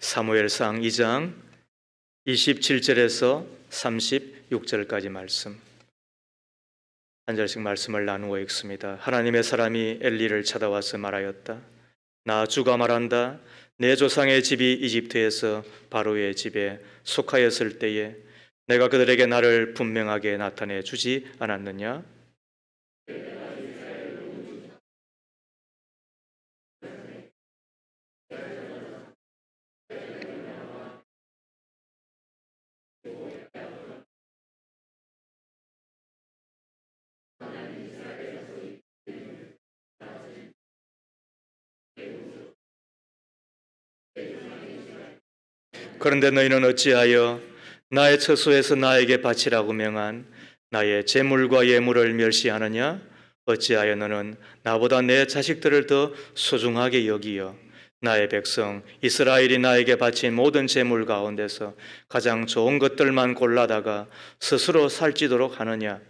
사무엘상 2장 27절에서 36절까지 말씀, 한 절씩 말씀을 나누어 읽습니다. 하나님의 사람이 엘리를 찾아와서 말하였다. 나 주가 말한다. 내 조상의 집이 이집트에서 바로의 집에 속하였을 때에 내가 그들에게 나를 분명하게 나타내 주지 않았느냐? 그런데 너희는 어찌하여 나의 처소에서 나에게 바치라고 명한 나의 제물과 예물을 멸시하느냐? 어찌하여 너는 나보다 내 자식들을 더 소중하게 여기어 나의 백성 이스라엘이 나에게 바친 모든 제물 가운데서 가장 좋은 것들만 골라다가 스스로 살찌도록 하느냐?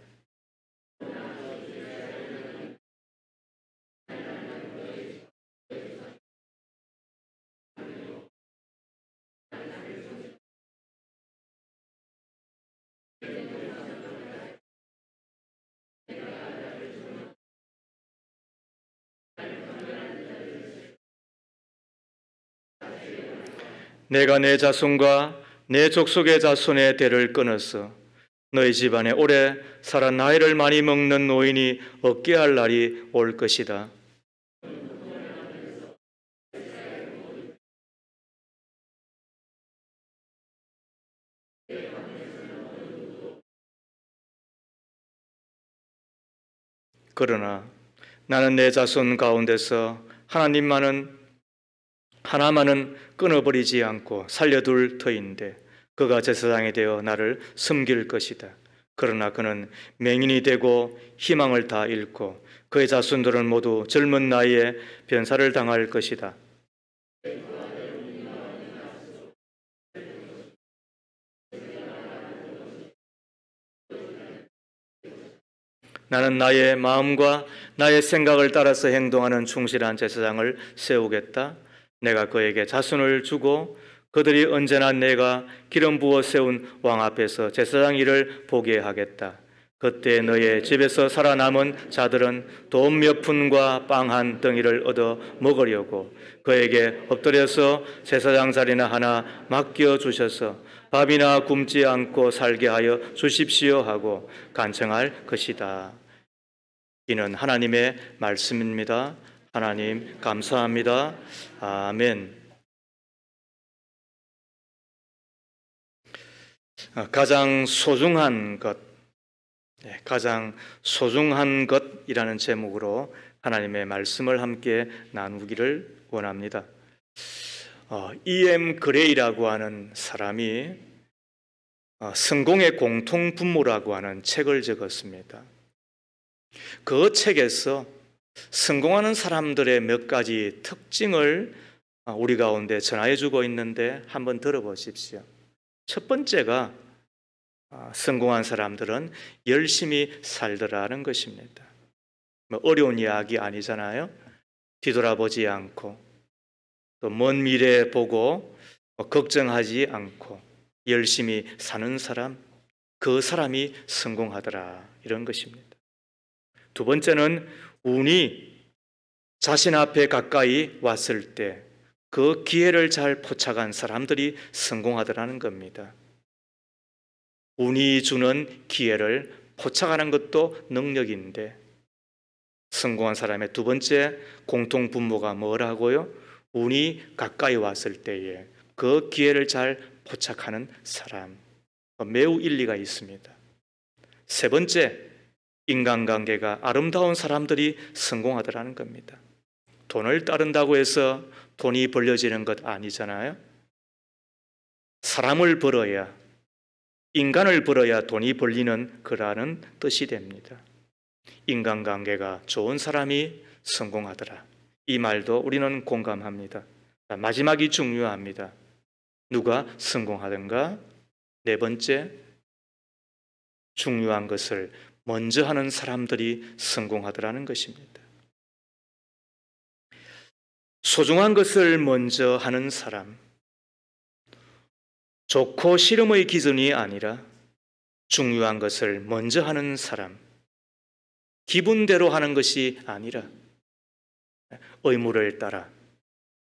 내가 내 자손과 내 족속의 자손의 대를 끊었어. 너희 집안에 오래 살아 나이를 많이 먹는 노인이 없게 할 날이 올 것이다. 그러나 나는 내 자손 가운데서 하나만은 끊어버리지 않고 살려둘 터인데 그가 제사장이 되어 나를 섬길 것이다. 그러나 그는 맹인이 되고 희망을 다 잃고 그의 자손들은 모두 젊은 나이에 변사를 당할 것이다. 나는 나의 마음과 나의 생각을 따라서 행동하는 충실한 제사장을 세우겠다. 내가 그에게 자손을 주고 그들이 언제나 내가 기름 부어 세운 왕 앞에서 제사장 일을 보게 하겠다. 그때 너의 집에서 살아남은 자들은 돈 몇 푼과 빵 한 덩이를 얻어 먹으려고 그에게 엎드려서 제사장 자리나 하나 맡겨주셔서 밥이나 굶지 않고 살게 하여 주십시오 하고 간청할 것이다. 이는 하나님의 말씀입니다. 하나님 감사합니다. 아멘. 가장 소중한 것이라는 제목으로 하나님의 말씀을 함께 나누기를 원합니다. E.M. 그레이라고 하는 사람이 성공의 공통분모라고 하는 책을 적었습니다. 그 책에서 성공하는 사람들의 몇 가지 특징을 우리 가운데 전하여 주고 있는데 한번 들어보십시오. 첫 번째가 성공한 사람들은 열심히 살더라는 것입니다. 어려운 이야기 아니잖아요. 뒤돌아보지 않고 또 먼 미래 보고 걱정하지 않고 열심히 사는 사람, 그 사람이 성공하더라, 이런 것입니다. 두 번째는 운이 자신 앞에 가까이 왔을 때 그 기회를 잘 포착한 사람들이 성공하더라는 겁니다. 운이 주는 기회를 포착하는 것도 능력인데 성공한 사람의 두 번째 공통분모가 뭐라고요? 운이 가까이 왔을 때에 그 기회를 잘 포착하는 사람. 매우 일리가 있습니다. 세 번째, 인간관계가 아름다운 사람들이 성공하더라는 겁니다. 돈을 따른다고 해서 돈이 벌려지는 것 아니잖아요. 사람을 벌어야, 인간을 벌어야 돈이 벌리는 거라는 뜻이 됩니다. 인간관계가 좋은 사람이 성공하더라, 이 말도 우리는 공감합니다. 마지막이 중요합니다. 누가 성공하든가 네 번째, 중요한 것을 먼저 하는 사람들이 성공하더라는 것입니다. 소중한 것을 먼저 하는 사람, 좋고 싫음의 기준이 아니라 중요한 것을 먼저 하는 사람, 기분대로 하는 것이 아니라 의무를 따라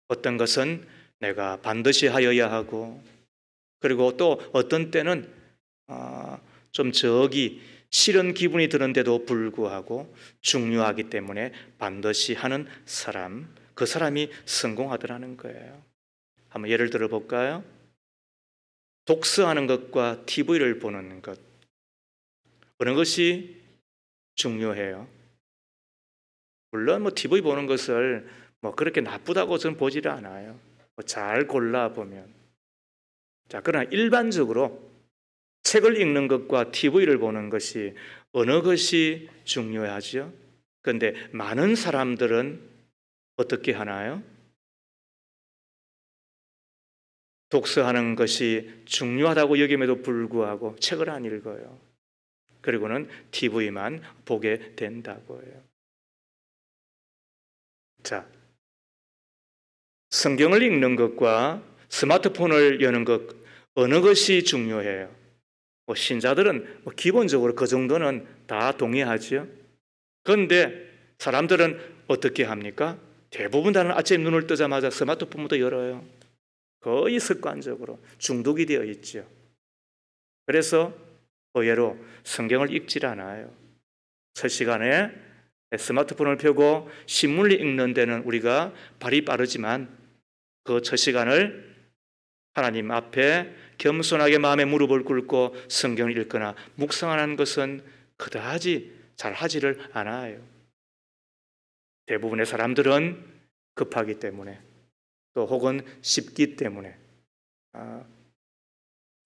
어떤 것은 내가 반드시 하여야 하고, 그리고 또 어떤 때는 좀 저기 싫은 기분이 드는데도 불구하고 중요하기 때문에 반드시 하는 사람, 그 사람이 성공하더라는 거예요. 한번 예를 들어 볼까요? 독서하는 것과 TV를 보는 것, 어느 것이 중요해요? 물론 TV 보는 것을 그렇게 나쁘다고 저는 보지를 않아요. 잘 골라보면. 자, 그러나 일반적으로 책을 읽는 것과 TV를 보는 것이 어느 것이 중요하죠? 그런데 많은 사람들은 어떻게 하나요? 독서하는 것이 중요하다고 여김에도 불구하고 책을 안 읽어요. 그리고는 TV만 보게 된다고요. 자, 성경을 읽는 것과 스마트폰을 여는 것, 어느 것이 중요해요? 신자들은 기본적으로 그 정도는 다 동의하죠. 그런데 사람들은 어떻게 합니까? 대부분 다는 아침 눈을 뜨자마자 스마트폰부터 열어요. 거의 습관적으로 중독이 되어 있죠. 그래서 의외로 성경을 읽질 않아요. 첫 시간에 스마트폰을 펴고 신문을 읽는 데는 우리가 발이 빠르지만 그 첫 시간을 하나님 앞에 겸손하게 마음에 무릎을 꿇고 성경을 읽거나 묵상하는 것은 그다지 잘 하지를 않아요. 대부분의 사람들은 급하기 때문에 또 혹은 쉽기 때문에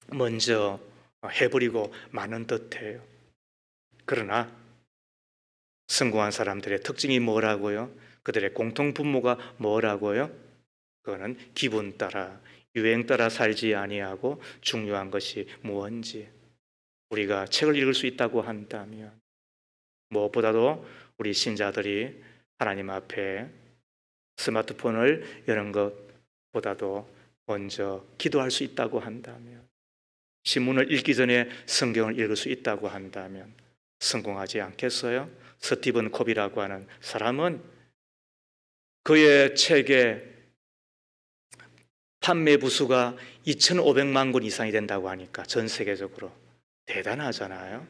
먼저 해버리고 마는 듯해요. 그러나 성공한 사람들의 특징이 뭐라고요? 그들의 공통분모가 뭐라고요? 그거는 기분 따라 유행 따라 살지 아니하고 중요한 것이 무엇인지, 우리가 책을 읽을 수 있다고 한다면 무엇보다도 우리 신자들이 하나님 앞에 스마트폰을 여는 것보다도 먼저 기도할 수 있다고 한다면, 신문을 읽기 전에 성경을 읽을 수 있다고 한다면 성공하지 않겠어요? 스티븐 컵이라고 하는 사람은 그의 책의 판매 부수가 2,500만 권 이상이 된다고 하니까 전 세계적으로 대단하잖아요.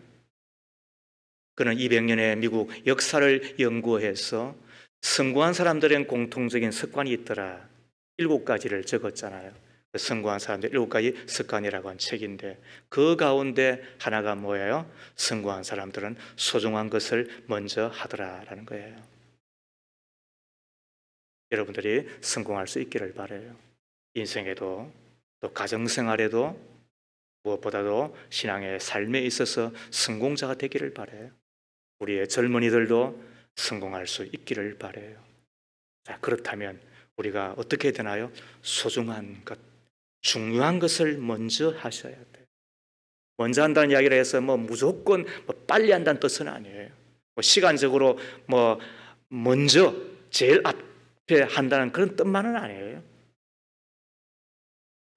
그는 200년의 미국 역사를 연구해서 성공한 사람들의 공통적인 습관이 있더라. 7가지를 적었잖아요. 성공한 사람들 7가지 습관이라고 한 책인데 그 가운데 하나가 뭐예요? 성공한 사람들은 소중한 것을 먼저 하더라라는 거예요. 여러분들이 성공할 수 있기를 바라요. 인생에도 또 가정생활에도 무엇보다도 신앙의 삶에 있어서 성공자가 되기를 바라요. 우리의 젊은이들도 성공할 수 있기를 바라요. 자, 그렇다면 우리가 어떻게 되나요? 소중한 것, 중요한 것을 먼저 하셔야 돼요. 먼저 한다는 이야기를 해서 무조건 빨리 한다는 뜻은 아니에요. 시간적으로 먼저 제일 앞에 한다는 그런 뜻만은 아니에요.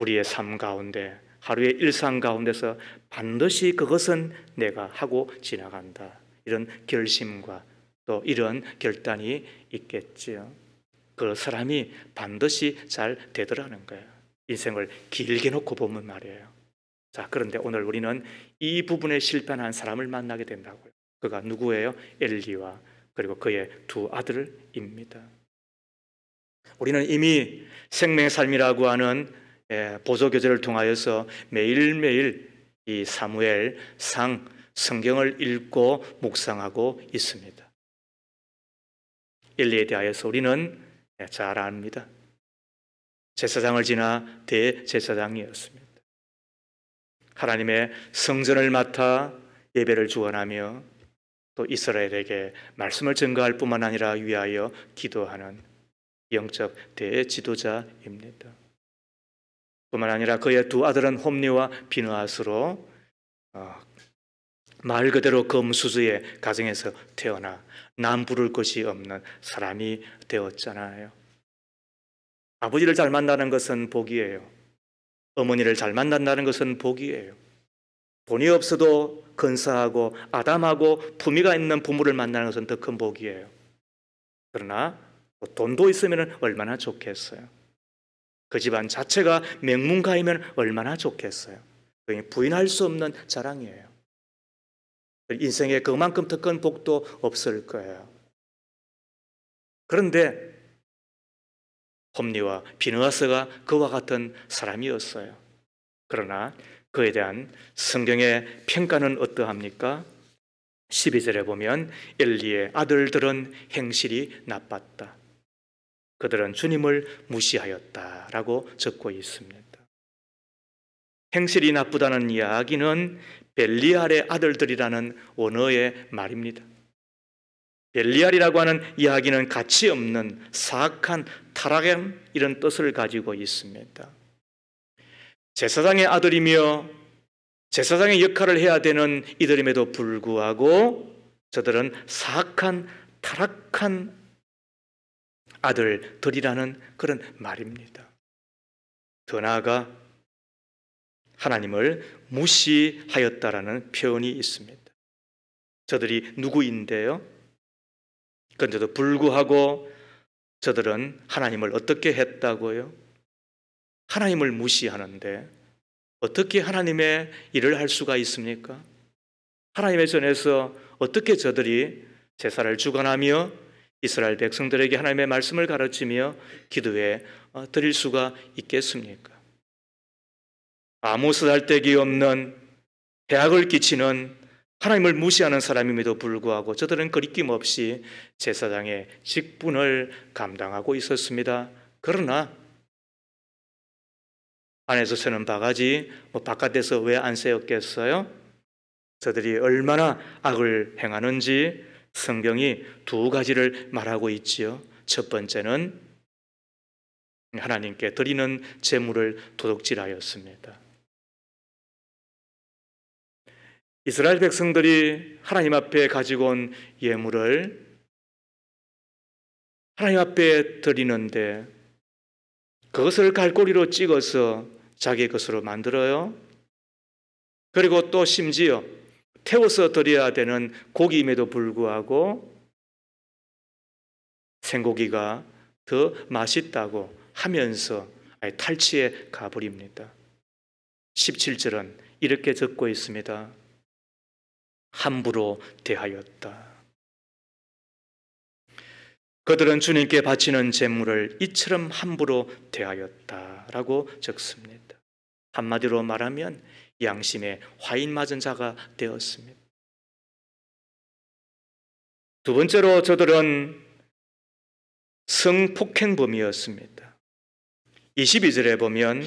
우리의 삶 가운데, 하루의 일상 가운데서 반드시 그것은 내가 하고 지나간다, 이런 결심과 또 이런 결단이 있겠지요. 그 사람이 반드시 잘 되더라는 거예요. 인생을 길게 놓고 보면 말이에요. 자, 그런데 오늘 우리는 이 부분에 실패한 사람을 만나게 된다고요. 그가 누구예요? 엘리와 그리고 그의 두 아들입니다. 우리는 이미 생명의 삶이라고 하는 보조교재를 통하여서 매일매일 이 사무엘 상 성경을 읽고 묵상하고 있습니다. 엘리에 대하여서 우리는 잘 압니다. 제사장을 지나 대제사장이었습니다. 하나님의 성전을 맡아 예배를 주관하며 또 이스라엘에게 말씀을 전가할 뿐만 아니라 위하여 기도하는 영적 대지도자입니다. 뿐만 아니라 그의 두 아들은 홈리와 비느하스로 말 그대로 금수저의 가정에서 태어나 남 부를 것이 없는 사람이 되었잖아요. 아버지를 잘 만나는 것은 복이에요. 어머니를 잘 만난다는 것은 복이에요. 돈이 없어도 근사하고 아담하고 품위가 있는 부모를 만나는 것은 더 큰 복이에요. 그러나 돈도 있으면 얼마나 좋겠어요. 그 집안 자체가 명문가이면 얼마나 좋겠어요. 부인할 수 없는 자랑이에요. 인생에 그만큼 더 큰 복도 없을 거예요. 그런데 홈리와 비느하스가 그와 같은 사람이었어요. 그러나 그에 대한 성경의 평가는 어떠합니까? 12절에 보면 엘리의 아들들은 행실이 나빴다. 그들은 주님을 무시하였다라고 적고 있습니다. 행실이 나쁘다는 이야기는 벨리알의 아들들이라는 원어의 말입니다. 벨리알이라고 하는 이야기는 가치 없는 사악한 타락한 이런 뜻을 가지고 있습니다. 제사장의 아들이며 제사장의 역할을 해야 되는 이들임에도 불구하고 저들은 사악한 타락한 아들들이라는 그런 말입니다. 더 나아가 하나님을 무시하였다라는 표현이 있습니다. 저들이 누구인데요? 그런데도 불구하고 저들은 하나님을 어떻게 했다고요? 하나님을 무시하는데 어떻게 하나님의 일을 할 수가 있습니까? 하나님의 전에서 어떻게 저들이 제사를 주관하며 이스라엘 백성들에게 하나님의 말씀을 가르치며 기도해 드릴 수가 있겠습니까? 아무 쓰잘데기 없는 해악을 끼치는 하나님을 무시하는 사람임에도 불구하고 저들은 거리낌 없이 제사장의 직분을 감당하고 있었습니다. 그러나 안에서 서는 바가지 바깥에서 왜 안 세웠겠어요? 저들이 얼마나 악을 행하는지 성경이 두 가지를 말하고 있지요. 첫 번째는 하나님께 드리는 제물을 도둑질하였습니다. 이스라엘 백성들이 하나님 앞에 가지고 온 예물을 하나님 앞에 드리는데 그것을 갈고리로 찍어서 자기 것으로 만들어요. 그리고 또 심지어 태워서 드려야 되는 고기임에도 불구하고 생고기가 더 맛있다고 하면서 탈취해 가버립니다. 17절은 이렇게 적고 있습니다. 함부로 대하였다. 그들은 주님께 바치는 제물을 이처럼 함부로 대하였다라고 적습니다. 한마디로 말하면 양심에 화인 맞은 자가 되었습니다. 두 번째로 저들은 성폭행범이었습니다. 22절에 보면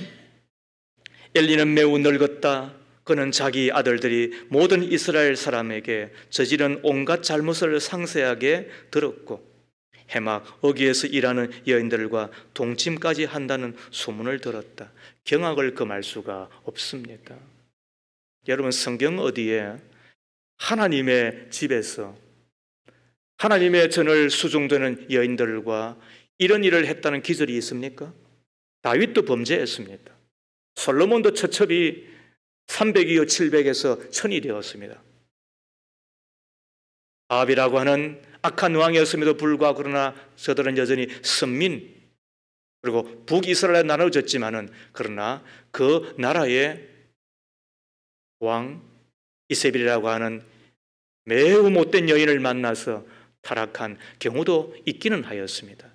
엘리는 매우 늙었다. 그는 자기 아들들이 모든 이스라엘 사람에게 저지른 온갖 잘못을 상세하게 들었고 해막 어귀에서 일하는 여인들과 동침까지 한다는 소문을 들었다. 경악을 금할 수가 없습니다. 여러분 성경 어디에 하나님의 집에서 하나님의 전을 수종되는 여인들과 이런 일을 했다는 기절이 있습니까? 다윗도 범죄했습니다. 솔로몬도 처첩이 300이요 700에서 1000이 되었습니다. 아합이라고 하는 악한 왕이었음에도 불구하고 그러나 저들은 여전히 선민 그리고 북이스라엘에 나눠졌지만은 그러나 그 나라의 왕 이세벨이라고 하는 매우 못된 여인을 만나서 타락한 경우도 있기는 하였습니다.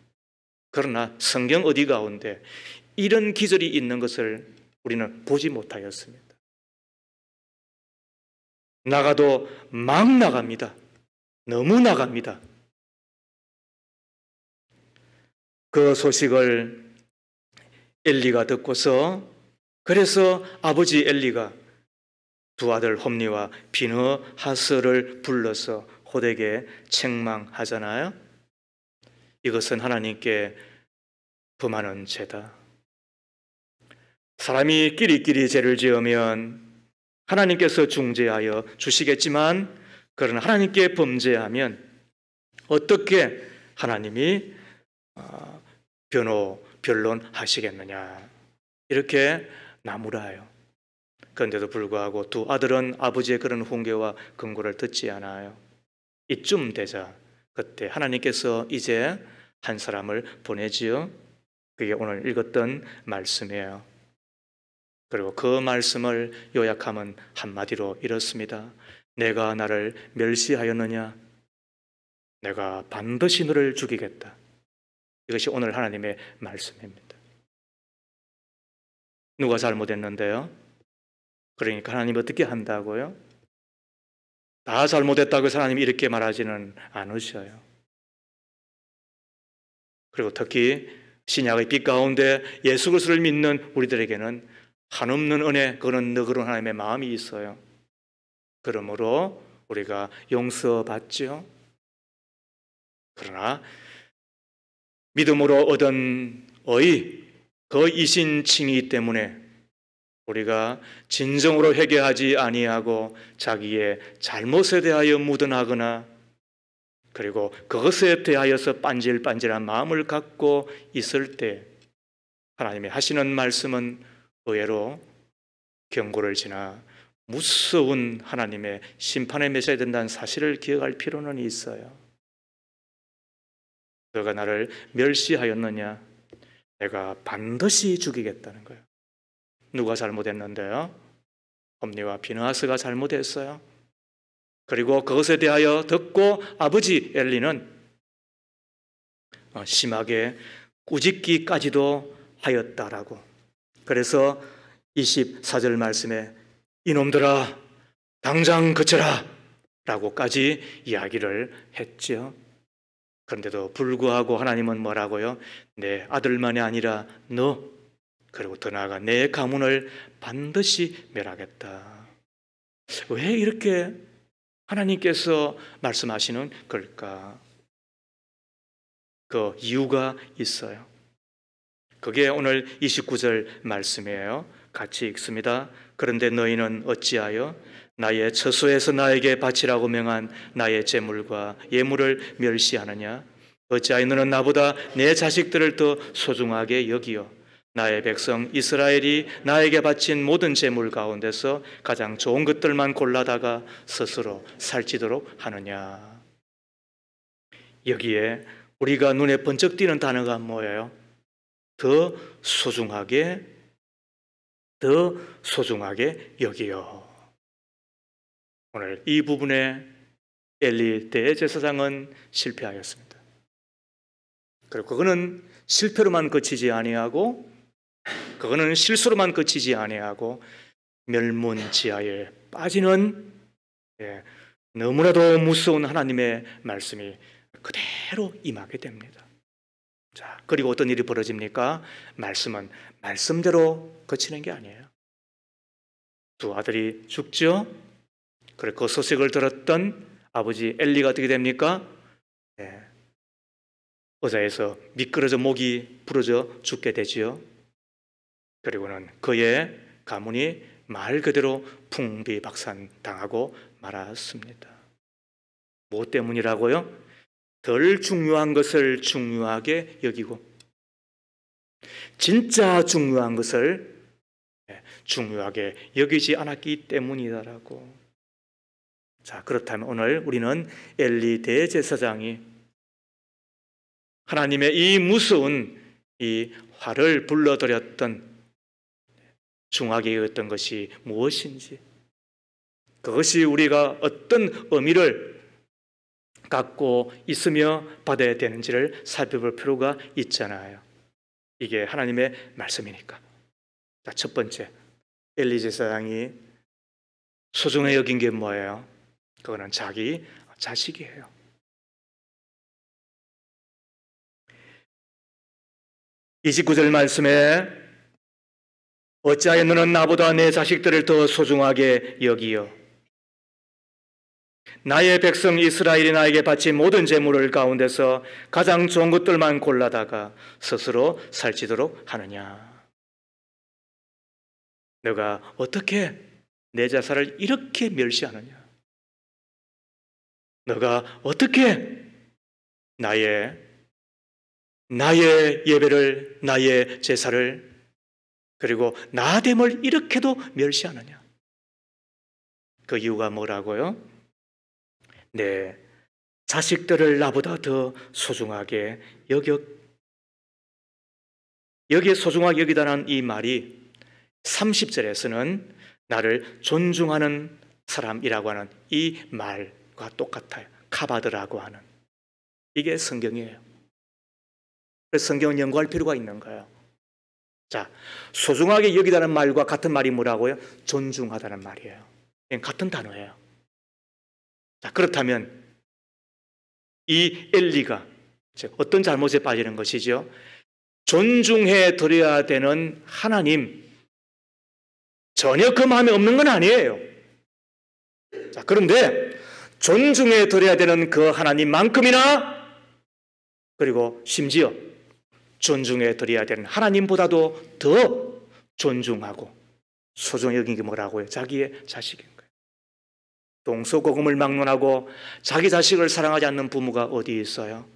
그러나 성경 어디 가운데 이런 기절이 있는 것을 우리는 보지 못하였습니다. 나가도 막 나갑니다. 너무 나갑니다. 그 소식을 엘리가 듣고서 그래서 아버지 엘리가 두 아들 홈리와 비느하스를 불러서 호되게 책망하잖아요. 이것은 하나님께 범하는 죄다. 사람이 끼리끼리 죄를 지으면 하나님께서 중재하여 주시겠지만 그러나 하나님께 범죄하면 어떻게 하나님이 변론하시겠느냐 이렇게 나무라요. 그런데도 불구하고 두 아들은 아버지의 그런 훈계와 권고를 듣지 않아요. 이쯤 되자 그때 하나님께서 이제 한 사람을 보내지요. 그게 오늘 읽었던 말씀이에요. 그리고 그 말씀을 요약하면 한마디로 이렇습니다. 내가 나를 멸시하였느냐? 내가 반드시 너를 죽이겠다. 이것이 오늘 하나님의 말씀입니다. 누가 잘못했는데요? 그러니까 하나님 어떻게 한다고요? 다 잘못했다고 해서 하나님이 이렇게 말하지는 않으셔요. 그리고 특히 신약의 빛 가운데 예수 그리스도를 믿는 우리들에게는 한없는 은혜, 그런 너그러운 하나님의 마음이 있어요. 그러므로 우리가 용서받죠. 그러나 믿음으로 얻은 그 이신칭의 때문에 우리가 진정으로 회개하지 아니하고 자기의 잘못에 대하여 묻어나거나 그리고 그것에 대하여서 빤질빤질한 마음을 갖고 있을 때 하나님이 하시는 말씀은 의외로 경고를 지나 무서운 하나님의 심판에 맺어야 된다는 사실을 기억할 필요는 있어요. 너가 나를 멸시하였느냐? 내가 반드시 죽이겠다는 거예요. 누가 잘못했는데요? 홈리와 비느하스가 잘못했어요. 그리고 그것에 대하여 듣고 아버지 엘리는 심하게 꾸짖기까지도 하였다라고. 그래서 24절 말씀에 이놈들아 당장 그쳐라 라고까지 이야기를 했죠. 그런데도 불구하고 하나님은 뭐라고요? 내 아들만이 아니라 너 그리고 더 나아가 내 가문을 반드시 멸하겠다. 왜 이렇게 하나님께서 말씀하시는 걸까? 그 이유가 있어요. 그게 오늘 29절 말씀이에요. 같이 읽습니다. 그런데 너희는 어찌하여 나의 처소에서 나에게 바치라고 명한 나의 제물과 예물을 멸시하느냐? 어찌하여 너는 나보다 내 자식들을 더 소중하게 여기어 나의 백성 이스라엘이 나에게 바친 모든 제물 가운데서 가장 좋은 것들만 골라다가 스스로 살찌도록 하느냐? 여기에 우리가 눈에 번쩍 띄는 단어가 뭐예요? 더 소중하게 여기요. 오늘 이 부분에 엘리 대제사장은 실패하였습니다. 그리고 그거는 실패로만 그치지 아니하고 그거는 실수로만 그치지 아니하고 멸문지하에 빠지는 너무나도 무서운 하나님의 말씀이 그대로 임하게 됩니다. 자, 그리고 어떤 일이 벌어집니까? 말씀은 말씀대로 그치는 게 아니에요. 두 아들이 죽죠. 그리고 그 소식을 들었던 아버지 엘리가 어떻게 됩니까? 의자에서 미끄러져 목이 부러져 죽게 되지요. 그리고는 그의 가문이 말 그대로 풍비박산당하고 말았습니다. 무엇 때문이라고요? 덜 중요한 것을 중요하게 여기고 진짜 중요한 것을 중요하게 여기지 않았기 때문이다라고. 자, 그렇다면 오늘 우리는 엘리 대제사장이 하나님의 이 무서운 이 화를 불러들였던 중하게 여겼던 것이 무엇인지, 그것이 우리가 어떤 의미를 갖고 있으며 받아야 되는지를 살펴볼 필요가 있잖아요. 이게 하나님의 말씀이니까. 자, 첫 번째, 엘리 제사장이 소중히 여긴 게 뭐예요? 그거는 자기 자식이에요. (29절) 말씀에 어찌하여 너는 나보다 내 자식들을 더 소중하게 여기어 나의 백성 이스라엘이 나에게 바친 모든 재물을 가운데서 가장 좋은 것들만 골라다가 스스로 살찌도록 하느냐? 너가 어떻게 내 자살을 이렇게 멸시하느냐? 너가 어떻게 나의 예배를, 나의 제사를 그리고 나됨을 이렇게도 멸시하느냐? 그 이유가 뭐라고요? 내 자식들을 나보다 더 소중하게 여기에 소중하게 여기다는 이 말이 30절에서는 나를 존중하는 사람이라고 하는 이 말과 똑같아요. 카바드라고 하는. 이게 성경이에요. 그래서 성경은 연구할 필요가 있는 거예요. 자, 소중하게 여기다는 말과 같은 말이 뭐라고요? 존중하다는 말이에요. 같은 단어예요. 자, 그렇다면 이 엘리가 어떤 잘못에 빠지는 것이죠? 존중해 드려야 되는 하나님, 전혀 그 마음에 없는 건 아니에요. 자, 그런데 존중해 드려야 되는 그 하나님만큼이나, 그리고 심지어 존중해 드려야 되는 하나님보다도 더 존중하고 소중히 여긴 게 뭐라고요? 자기의 자식인 거예요. 동서고금을 막론하고 자기 자식을 사랑하지 않는 부모가 어디 있어요?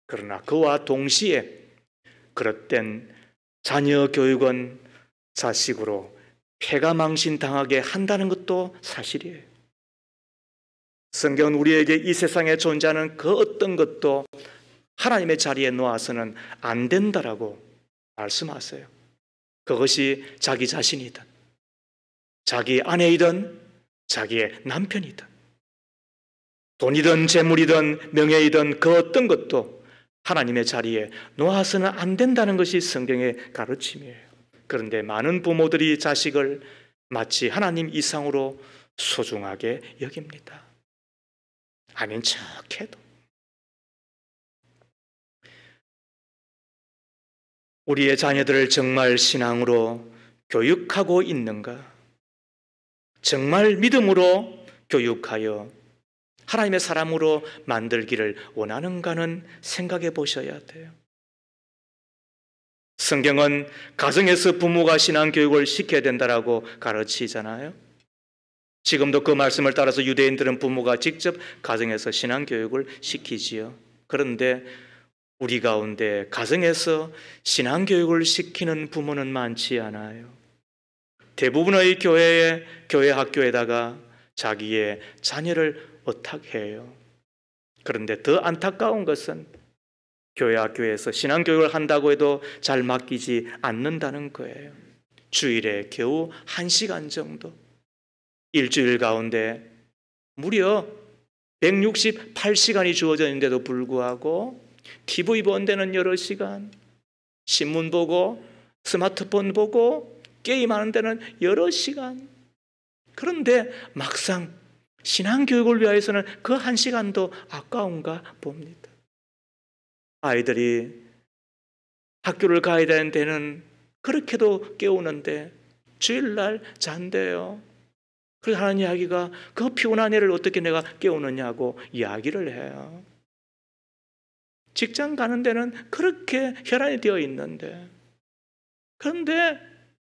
그러나 그와 동시에 그릇된 자녀 교육은 자식으로 패가망신당하게 한다는 것도 사실이에요. 성경은 우리에게 이 세상에 존재하는 그 어떤 것도 하나님의 자리에 놓아서는 안 된다라고 말씀하세요. 그것이 자기 자신이든 자기 아내이든 자기의 남편이든 돈이든 재물이든 명예이든 그 어떤 것도 하나님의 자리에 놓아서는 안 된다는 것이 성경의 가르침이에요. 그런데 많은 부모들이 자식을 마치 하나님 이상으로 소중하게 여깁니다. 아닌 척해도. 우리의 자녀들을 정말 신앙으로 교육하고 있는가? 정말 믿음으로 교육하여 하나님의 사람으로 만들기를 원하는가는 생각해 보셔야 돼요. 성경은 가정에서 부모가 신앙교육을 시켜야 된다라고 가르치잖아요. 지금도 그 말씀을 따라서 유대인들은 부모가 직접 가정에서 신앙교육을 시키지요. 그런데 우리 가운데 가정에서 신앙교육을 시키는 부모는 많지 않아요. 대부분의 교회 학교에다가 자기의 자녀를 의탁해요. 그런데 더 안타까운 것은 교회 학교에서 신앙교육을 한다고 해도 잘 맡기지 않는다는 거예요. 주일에 겨우 1시간 정도. 일주일 가운데 무려 168시간이 주어져 있는데도 불구하고 TV 본 데는 여러 시간, 신문 보고 스마트폰 보고 게임하는 데는 여러 시간. 그런데 막상 신앙교육을 위해서는 그 1시간도 아까운가 봅니다. 아이들이 학교를 가야 되는 데는 그렇게도 깨우는데 주일날 잔대요. 그래서 하는 이야기가 그 피곤한 애를 어떻게 내가 깨우느냐고 이야기를 해요. 직장 가는 데는 그렇게 혈안이 되어 있는데, 그런데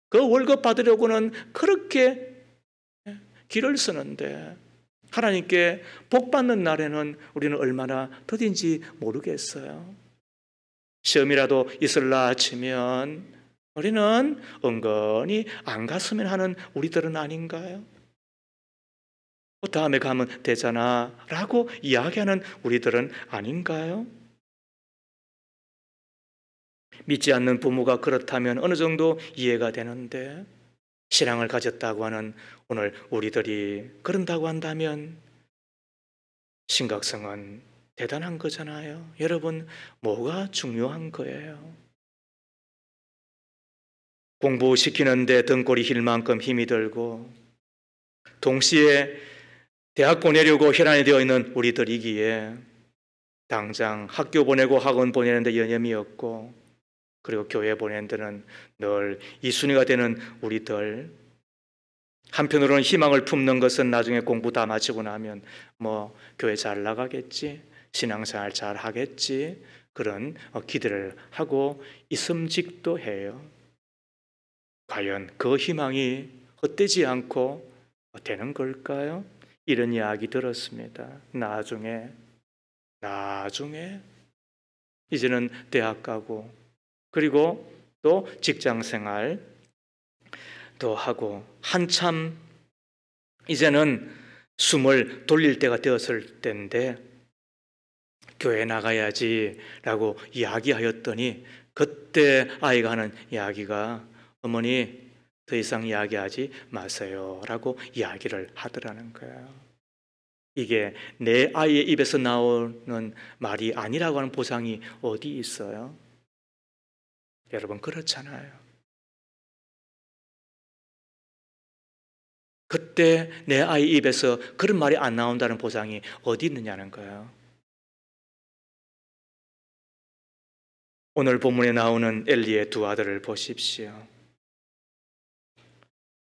그 월급 받으려고는 그렇게 길을 쓰는데 하나님께 복 받는 날에는 우리는 얼마나 더딘지 모르겠어요. 시험이라도 있을라 치면 우리는 은근히 안 갔으면 하는 우리들은 아닌가요? 다음에 가면 되잖아 라고 이야기하는 우리들은 아닌가요? 믿지 않는 부모가 그렇다면 어느 정도 이해가 되는데, 신앙을 가졌다고 하는 오늘 우리들이 그런다고 한다면 심각성은 대단한 거잖아요. 여러분, 뭐가 중요한 거예요? 공부시키는데 등골이 힐 만큼 힘이 들고 동시에 대학 보내려고 혈안이 되어 있는 우리들이기에 당장 학교 보내고 학원 보내는데 여념이 없고, 그리고 교회 보내는 데는 늘 이순위가 되는 우리들, 한편으로는 희망을 품는 것은 나중에 공부 다 마치고 나면 뭐 교회 잘 나가겠지, 신앙생활 잘 하겠지, 그런 기대를 하고 있음직도 해요. 과연 그 희망이 헛되지 않고 되는 걸까요? 이런 이야기 들었습니다. 나중에 이제는 대학 가고 그리고 또 직장 생활, 하고 한참 이제는 숨을 돌릴 때가 되었을 때인데 교회 나가야지라고 이야기하였더니 그때 아이가 하는 이야기가 어머니 더 이상 이야기하지 마세요라고 이야기를 하더라는 거예요. 이게 내 아이의 입에서 나오는 말이 아니라고 하는 보장이 어디 있어요? 여러분 그렇잖아요. 그때 내 아이 입에서 그런 말이 안 나온다는 보장이 어디 있느냐는 거예요. 오늘 본문에 나오는 엘리의 두 아들을 보십시오.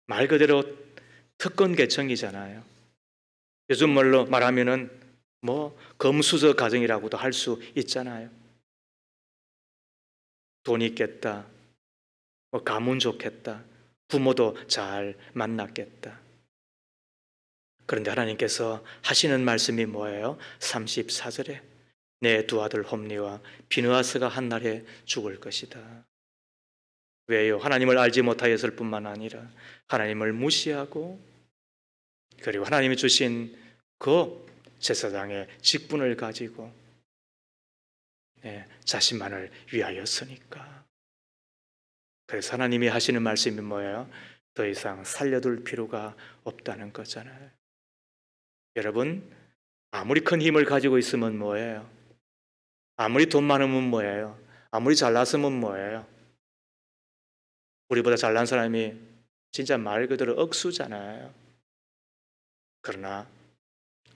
말 그대로 특권계층이잖아요. 요즘 말로 말하면은 금수저 가정이라고도 할 수 있잖아요. 돈 있겠다, 가문 좋겠다, 부모도 잘 만났겠다. 그런데 하나님께서 하시는 말씀이 뭐예요? 34절에 내 두 아들 홈리와 비느하스가 한날에 죽을 것이다. 왜요? 하나님을 알지 못하였을 뿐만 아니라 하나님을 무시하고 그리고 하나님이 주신 그 제사장의 직분을 가지고 자신만을 위하였으니까. 그래서 하나님이 하시는 말씀이 뭐예요? 더 이상 살려둘 필요가 없다는 거잖아요. 여러분, 아무리 큰 힘을 가지고 있으면 뭐예요? 아무리 돈 많으면 뭐예요? 아무리 잘났으면 뭐예요? 우리보다 잘난 사람이 진짜 말 그대로 억수잖아요. 그러나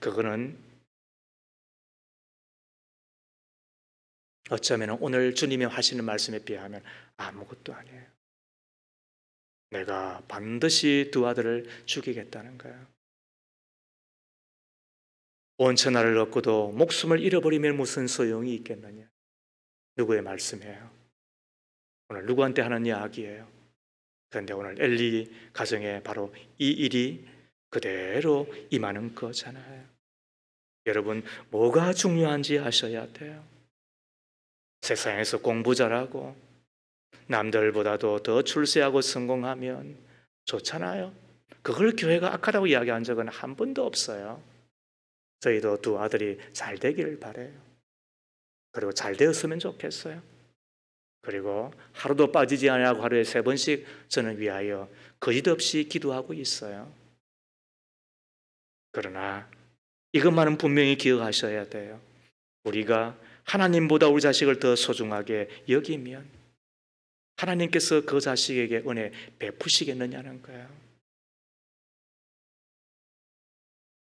그거는 어쩌면 오늘 주님이 하시는 말씀에 비하면 아무것도 아니에요. 내가 반드시 두 아들을 죽이겠다는 거예요. 온 천하를 얻고도 목숨을 잃어버리면 무슨 소용이 있겠느냐? 누구의 말씀이에요? 오늘 누구한테 하는 이야기예요? 그런데 오늘 엘리 가정에 바로 이 일이 그대로 임하는 거잖아요. 여러분, 뭐가 중요한지 아셔야 돼요. 세상에서 공부 잘하고 남들보다도 더 출세하고 성공하면 좋잖아요. 그걸 교회가 악하다고 이야기한 적은 한 번도 없어요. 저희도 두 아들이 잘 되기를 바라요. 그리고 잘 되었으면 좋겠어요. 그리고 하루도 빠지지 않고 하루에 3번씩 저는 위하여 거짓없이 기도하고 있어요. 그러나 이것만은 분명히 기억하셔야 돼요. 우리가 하나님보다 우리 자식을 더 소중하게 여기면 하나님께서 그 자식에게 은혜 베푸시겠느냐는 거예요.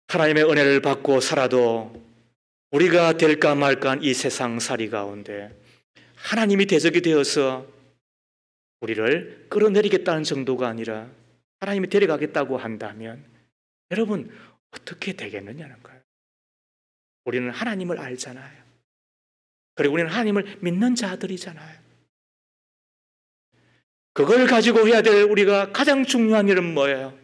하나님의 은혜를 받고 살아도 우리가 될까 말까 한 이 세상살이 가운데 하나님이 대적이 되어서 우리를 끌어내리겠다는 정도가 아니라 하나님이 데려가겠다고 한다면 여러분 어떻게 되겠느냐는 거예요. 우리는 하나님을 알잖아요. 그리고 우리는 하나님을 믿는 자들이잖아요. 그걸 가지고 해야 될 우리가 가장 중요한 일은 뭐예요?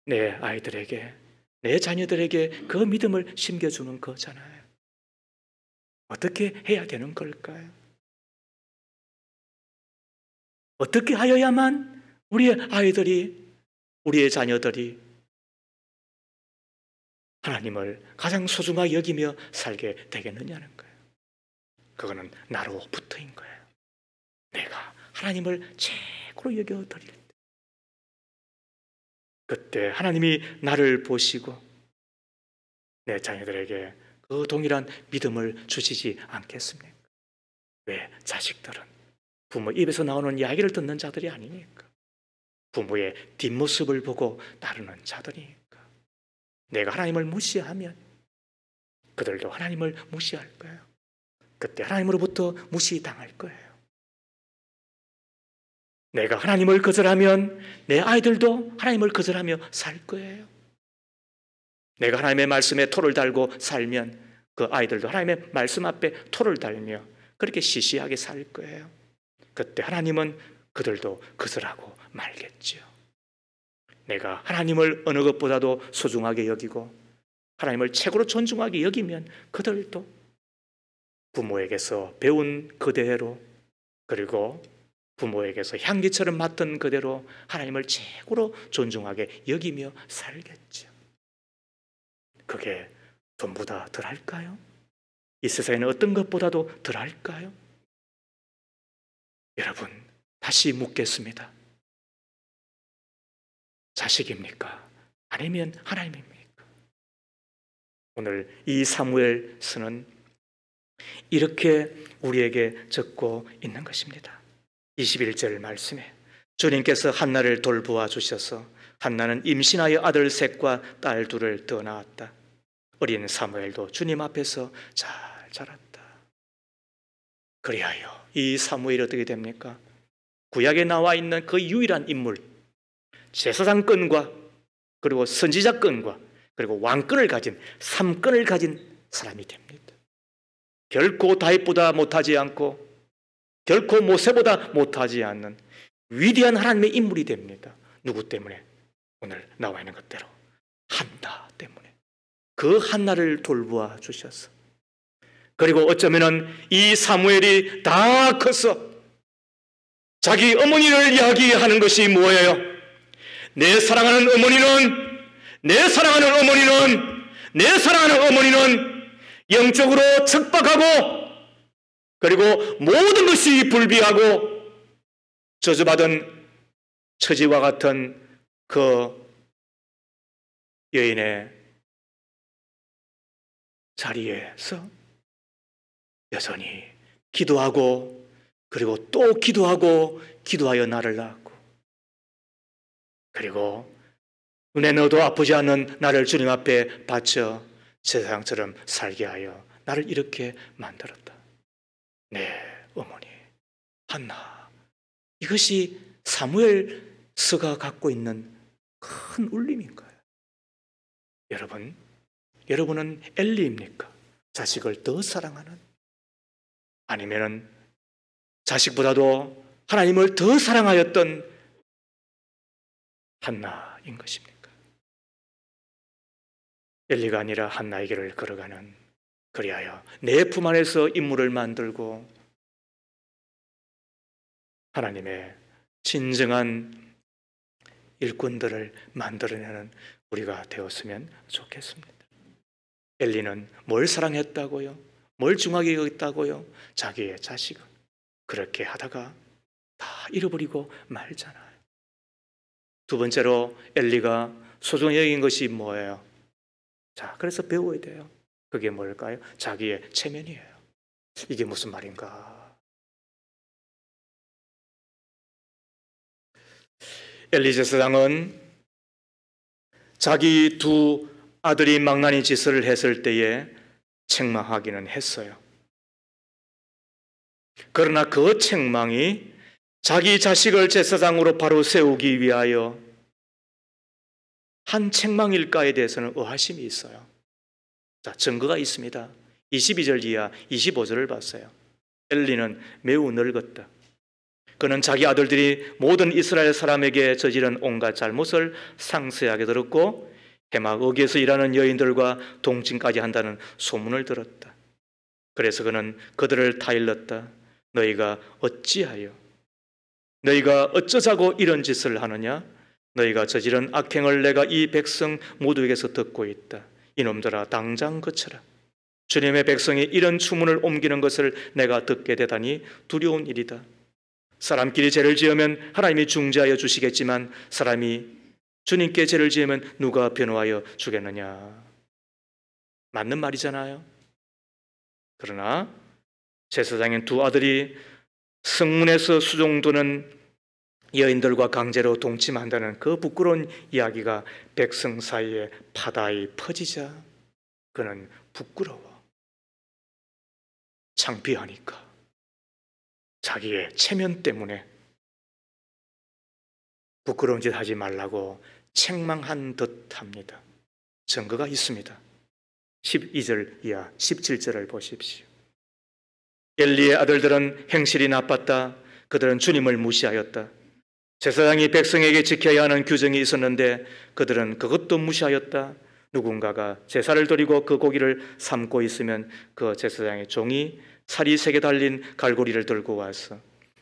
내 아이들에게, 내 자녀들에게 그 믿음을 심겨주는 거잖아요. 어떻게 해야 되는 걸까요? 어떻게 하여야만 우리의 아이들이, 우리의 자녀들이 하나님을 가장 소중하게 여기며 살게 되겠느냐는 거예요. 그거는 나로부터인 거예요. 내가 하나님을 최고로 여겨드릴 때 그때 하나님이 나를 보시고 내 자녀들에게 그 동일한 믿음을 주시지 않겠습니까? 왜? 자식들은 부모 입에서 나오는 이야기를 듣는 자들이 아니니까. 부모의 뒷모습을 보고 따르는 자들이니까. 내가 하나님을 무시하면 그들도 하나님을 무시할 거예요. 그때 하나님으로부터 무시당할 거예요. 내가 하나님을 거절하면 내 아이들도 하나님을 거절하며 살 거예요. 내가 하나님의 말씀에 토를 달고 살면 그 아이들도 하나님의 말씀 앞에 토를 달며 그렇게 시시하게 살 거예요. 그때 하나님은 그들도 거절하고 말겠죠. 내가 하나님을 어느 것보다도 소중하게 여기고 하나님을 최고로 존중하게 여기면 그들도 부모에게서 배운 그대로 그리고 부모에게서 향기처럼 맡은 그대로 하나님을 최고로 존중하게 여기며 살겠죠. 그게 돈보다 덜할까요? 이 세상에는 어떤 것보다도 덜할까요? 여러분, 다시 묻겠습니다. 자식입니까? 아니면 하나님입니까? 오늘 이 사무엘서는 이렇게 우리에게 적고 있는 것입니다. 21절 말씀에 주님께서 한나를 돌보아 주셔서 한나는 임신하여 아들 셋과 딸 둘을 더 낳았다. 어린 사무엘도 주님 앞에서 잘 자랐다. 그리하여 이 사무엘이 어떻게 됩니까? 구약에 나와 있는 그 유일한 인물, 제사장권과 그리고 선지자권과 그리고 왕권을 가진 3권을 가진 사람이 됩니다. 결코 다윗보다 못하지 않고 결코 모세보다 못하지 않는 위대한 하나님의 인물이 됩니다. 누구 때문에? 오늘 나와 있는 것대로 한나 때문에. 그 한나를 돌보아 주셔서, 그리고 어쩌면은 이 사무엘이 다 커서 자기 어머니를 이야기하는 것이 뭐예요? 내 사랑하는 어머니는 영적으로 척박하고 그리고 모든 것이 불비하고 저주받은 처지와 같은 그 여인의 자리에서 여전히 기도하고 그리고 또 기도하여 나를 낳았고, 그리고 눈에 넣어도 아프지 않는 나를 주님 앞에 바쳐 제사장처럼 살게 하여 나를 이렇게 만들었다. 내 어머니 한나. 이것이 사무엘서가 갖고 있는 큰 울림인 거예요. 여러분은 엘리입니까? 자식을 더 사랑하는? 아니면은 자식보다도 하나님을 더 사랑하였던 한나인 것입니까? 엘리가 아니라 한나의 길을 걸어가는, 그리하여 내 품 안에서 인물을 만들고 하나님의 진정한 일꾼들을 만들어내는 우리가 되었으면 좋겠습니다. 엘리는 뭘 사랑했다고요? 뭘 중하게 여겼다고요? 자기의 자식을. 그렇게 하다가 다 잃어버리고 말잖아요. 두 번째로 엘리가 소중히 여긴 것이 뭐예요? 자, 그래서 배워야 돼요. 그게 뭘까요? 자기의 체면이에요. 이게 무슨 말인가? 엘리 제사장은 자기 두 아들이 망나니 짓을 했을 때에 책망하기는 했어요. 그러나 그 책망이 자기 자식을 제사장으로 바로 세우기 위하여 한 책망일까에 대해서는 의아심이 있어요. 자, 증거가 있습니다. 22절 이하 25절을 봤어요. 엘리는 매우 늙었다. 그는 자기 아들들이 모든 이스라엘 사람에게 저지른 온갖 잘못을 상세하게 들었고 해막 어귀에서 일하는 여인들과 동침까지 한다는 소문을 들었다. 그래서 그는 그들을 타일렀다. 너희가 어쩌자고 이런 짓을 하느냐? 너희가 저지른 악행을 내가 이 백성 모두에게서 듣고 있다. 이놈들아, 당장 그쳐라. 주님의 백성이 이런 추문을 옮기는 것을 내가 듣게 되다니 두려운 일이다. 사람끼리 죄를 지으면 하나님이 중재하여 주시겠지만 사람이 주님께 죄를 지으면 누가 변호하여 주겠느냐? 맞는 말이잖아요. 그러나 제사장인 두 아들이 성문에서 수종도는 여인들과 강제로 동침한다는 그 부끄러운 이야기가 백성 사이에 파다히 퍼지자 그는 부끄러워, 창피하니까 자기의 체면 때문에 부끄러운 짓 하지 말라고 책망한 듯합니다. 증거가 있습니다. 12절 이하 17절을 보십시오. 엘리의 아들들은 행실이 나빴다. 그들은 주님을 무시하였다. 제사장이 백성에게 지켜야 하는 규정이 있었는데 그들은 그것도 무시하였다. 누군가가 제사를 드리고 그 고기를 삶고 있으면 그 제사장의 종이 살이 3개 달린 갈고리를 들고 와서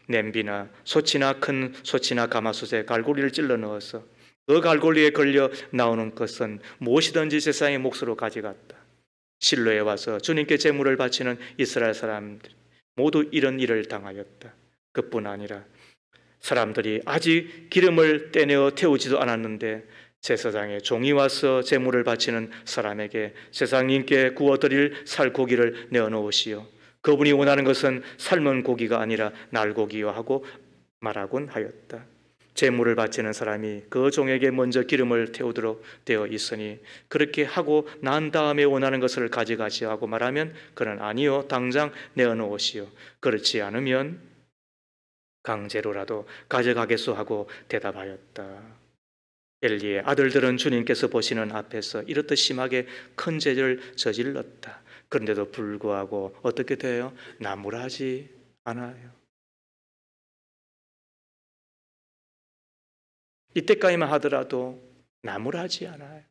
냄비나 솥이나 큰 솥이나 가마솥에 갈고리를 찔러 넣어서 그 갈고리에 걸려 나오는 것은 무엇이든지 제사장의 몫으로 가져갔다. 실로에 와서 주님께 제물을 바치는 이스라엘 사람들이 모두 이런 일을 당하였다. 그뿐 아니라 사람들이 아직 기름을 떼내어 태우지도 않았는데 제사장의 종이 와서 제물을 바치는 사람에게 제사장님께 구워드릴 살고기를 내어놓으시오. 그분이 원하는 것은 삶은 고기가 아니라 날고기요 하고 말하곤 하였다. 제물을 바치는 사람이 그 종에게 먼저 기름을 태우도록 되어 있으니 그렇게 하고 난 다음에 원하는 것을 가져가시오 하고 말하면 그는 아니요 당장 내어놓으시오. 그렇지 않으면 강제로라도 가져가겠소 하고 대답하였다. 엘리의 아들들은 주님께서 보시는 앞에서 이렇듯 심하게 큰 죄를 저질렀다. 그런데도 불구하고 어떻게 돼요? 나무라지 않아요. 이때까지만 하더라도 나무라지 않아요.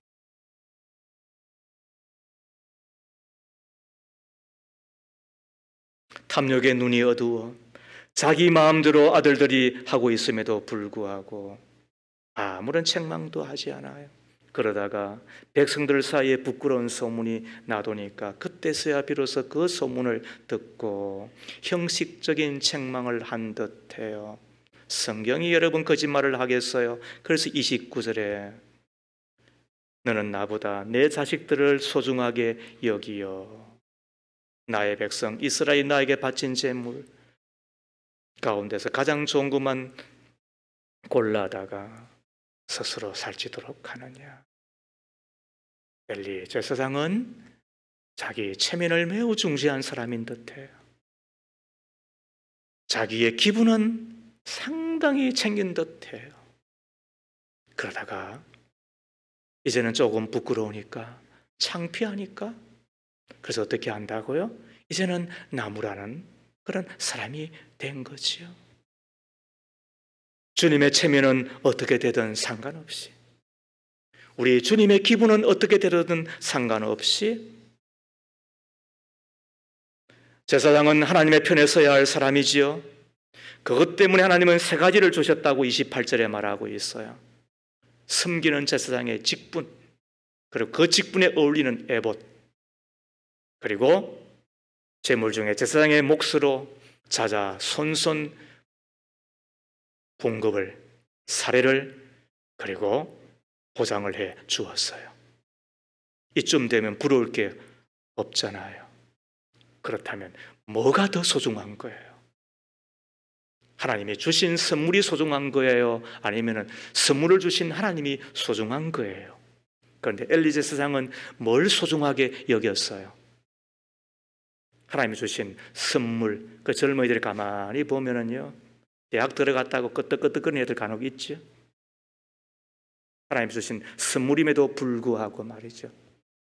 탐욕의 눈이 어두워 자기 마음대로 아들들이 하고 있음에도 불구하고 아무런 책망도 하지 않아요. 그러다가 백성들 사이에 부끄러운 소문이 나도니까 그때서야 비로소 그 소문을 듣고 형식적인 책망을 한 듯해요. 성경이 여러분 거짓말을 하겠어요? 그래서 29절에 너는 나보다 내 자식들을 소중하게 여기어 나의 백성 이스라엘 나에게 바친 제물 가운데서 가장 좋은 것만 골라다가 스스로 살찌도록 하느냐. 엘리 제사장은 자기 체면을 매우 중시한 사람인 듯해요. 자기의 기분은 상당히 챙긴 듯해요. 그러다가 이제는 조금 부끄러우니까 창피하니까 그래서 어떻게 한다고요? 이제는 나무라는 그런 사람이 된 거지요. 주님의 체면은 어떻게 되든 상관없이, 우리 주님의 기분은 어떻게 되든 상관없이 제사장은 하나님의 편에 서야 할 사람이지요. 그것 때문에 하나님은 세 가지를 주셨다고 28절에 말하고 있어요. 섬기는 제사장의 직분, 그리고 그 직분에 어울리는 에봇, 그리고 제물 중에 제사장의 몫으로 자자 손손 봉급을, 사례를, 그리고 보장을 해 주었어요. 이쯤 되면 부러울 게 없잖아요. 그렇다면 뭐가 더 소중한 거예요? 하나님이 주신 선물이 소중한 거예요? 아니면 선물을 주신 하나님이 소중한 거예요? 그런데 엘리 제사장은 뭘 소중하게 여겼어요? 하나님이 주신 선물. 그 젊은이들이 가만히 보면은요, 대학 들어갔다고 끄떡끄떡거리는 애들 간혹 있죠. 하나님이 주신 선물임에도 불구하고 말이죠.